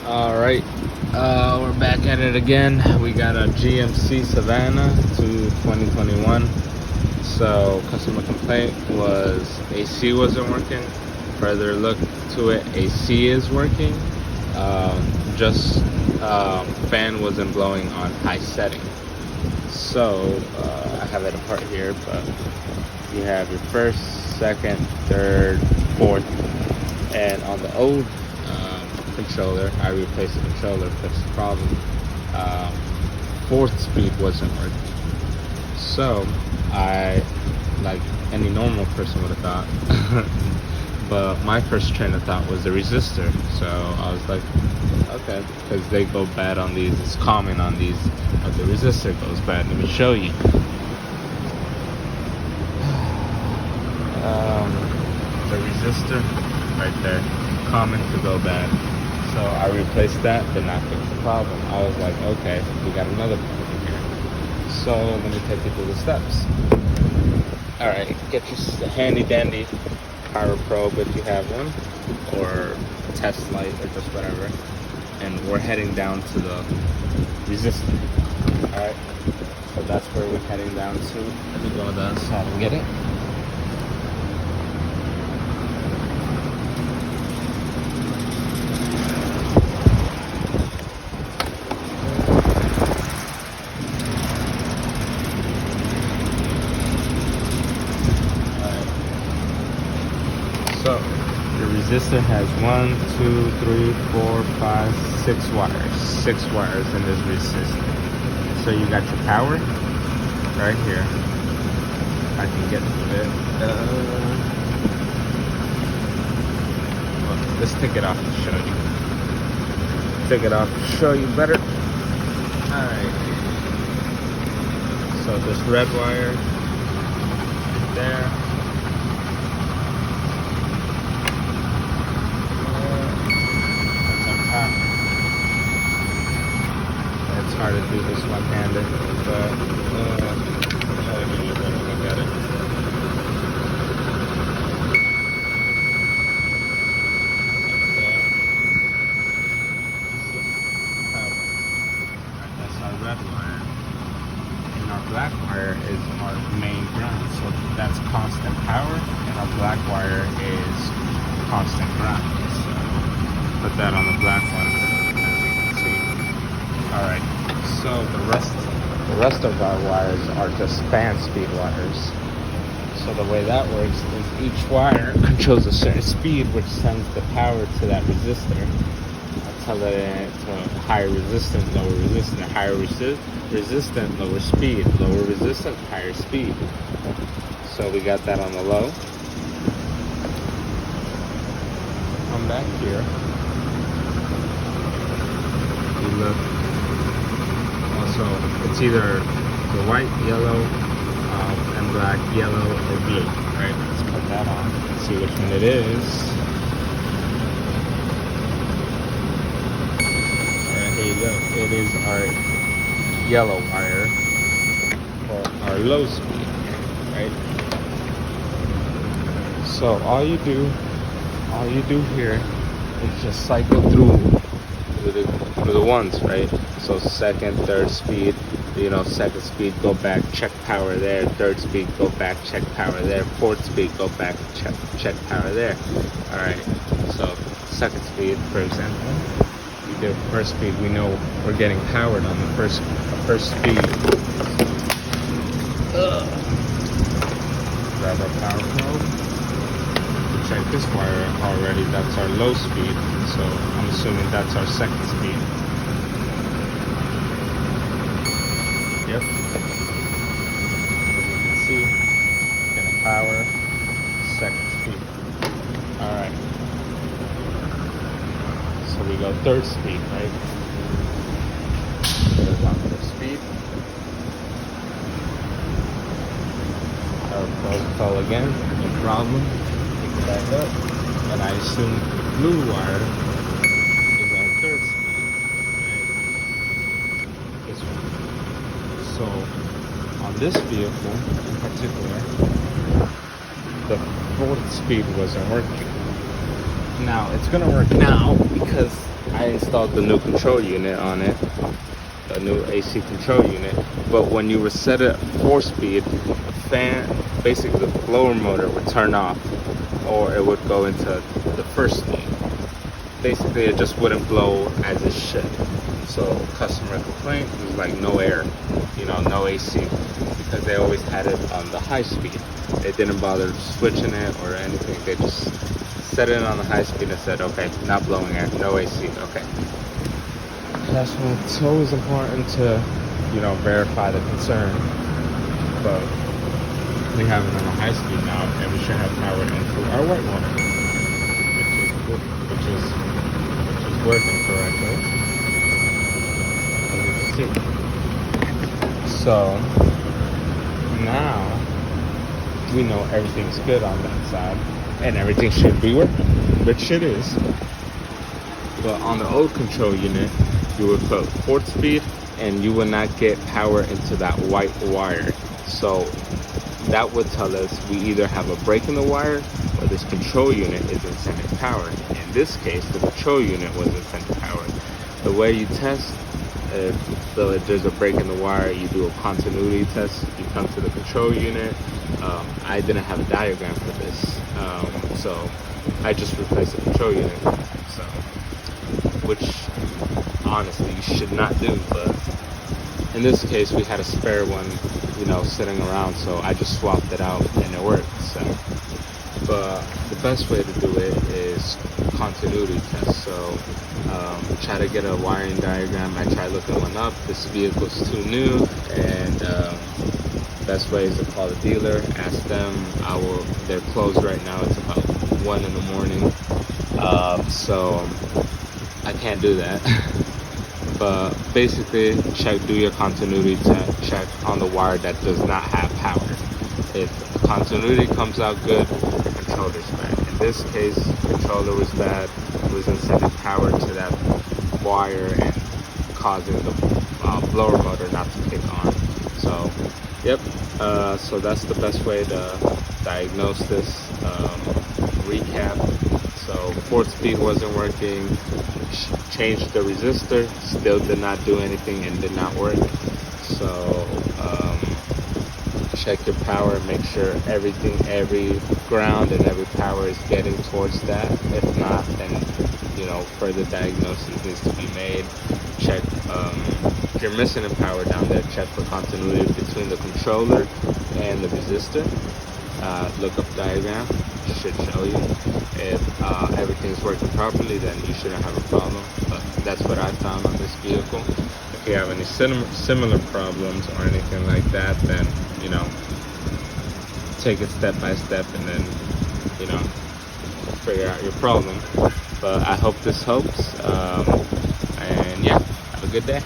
Alright, we're back at it again. We got a GMC Savana to 2021. So, customer complaint was AC wasn't working. Further look to it, AC is working. Just fan wasn't blowing on high setting. So, I have it apart here, but you have your first, second, third, fourth, and on the old controller, I replaced the controller, fixed the problem. Fourth speed wasn't working. So I, like any normal person would have thought, but my first train of thought was the resistor. So I was like, okay, because they go bad on these, it's common on these, but the resistor goes bad. Let me show you. The resistor right there, common to go bad. So I replaced that, did not fix the problem. I was like, okay, we got another problem here. So let me take you through the steps. All right, get your handy dandy power probe if you have one, or test light, or just whatever. And we're heading down to the resistor. All right, so that's where we're heading down to. Let me go on the other side and get it. So your resistor has 1, 2, 3, 4, 5, 6 wires. 6 wires in this resistor. So you got your power right here. I can get to it. Well, let's take it off to show you. Take it off to show you better. Alright. So this red wire right there. It's hard to do this one-handed, but I'll try to give you a better look at it. That's our red wire, and our black wire is our main ground. So that's constant power, and our black wire is constant ground. So put that on the black one, as you can see. All right. So the rest of our wires are just fan speed wires. So the way that works is each wire controls a certain speed, which sends the power to that resistor. I tell it to higher resistance, lower resistance, higher resistant, lower speed, lower resistance, higher speed. So we got that on the low. Come back here. You look. So it's either the white, yellow, and black, yellow, or blue, right? Let's put that on and see which one it is. Alright, here you go. It is our yellow wire for our low speed, right? So all you do here is just cycle through the ones, right? So second, third speed, second speed, go back, check power there. Third speed, go back, check power there. Fourth speed, go back, check power there. All right. So second speed, for example, we do first speed. We know we're getting powered on the first speed. Grab our power probe. Check this wire already. That's our low speed. So I'm assuming that's our second speed. Yep. As you can see, get a power, second speed. Alright. So we go third speed, right? There's on third speed. Our probe fell again, no problem. Pick it back up. And I assume the blue wire is our third speed, right? This one. So on this vehicle in particular, the fourth speed wasn't working. Now it's gonna work now because I installed the new control unit on it, a new AC control unit, but when you reset it 4-speed, the fan, basically the blower motor would turn off, or it would go into the 1st speed. Basically it just wouldn't blow as it should. So customer complaint was like no air, no AC, because they always had it on the high speed. They didn't bother switching it or anything. They just set it on the high speed and said, okay, not blowing air, no AC, okay. That's when it's always important to, verify the concern. But we have it on a high speed now, and we should have power into our white water, which is working correctly, as you can see. So now we know everything's good on that side, and everything should be working, which it is. But on the old control unit, you would put 4th speed, and you would not get power into that white wire. So that would tell us we either have a break in the wire, or this control unit isn't sending power. In this case, the control unit wasn't sending power. The way you test, if there's a break in the wire, you do a continuity test. You come to the control unit. I didn't have a diagram for this, so I just replaced the control unit. So, which honestly you should not do, but in this case we had a spare one, sitting around, so I just swapped it out and it worked. So, but the best way to do it is continuity test. So try to get a wiring diagram. I tried looking one up. This vehicle's too new, and best way is to call the dealer, ask them. They're closed right now. It's about 1 in the morning, so I can't do that. But basically, do your continuity check on the wire that does not have power. If the continuity comes out good, the controller's bad. In this case, the controller was bad. It wasn't sending power to that wire and causing the blower motor not to kick on. So, yep. So that's the best way to diagnose this. Recap. So 4th speed wasn't working. Changed the resistor, still did not do anything and did not work. So check your power, make sure every ground and every power is getting towards that. If not, then further diagnosis needs to be made. Check if you're missing a power down there, check for continuity between the controller and the resistor. Look up diagram, should show you. If everything's working properly, then you shouldn't have a problem. But that's what I found on this vehicle. If you have any similar problems or anything like that, then take it step by step and then figure out your problem. But I hope this helps, and yeah, have a good day.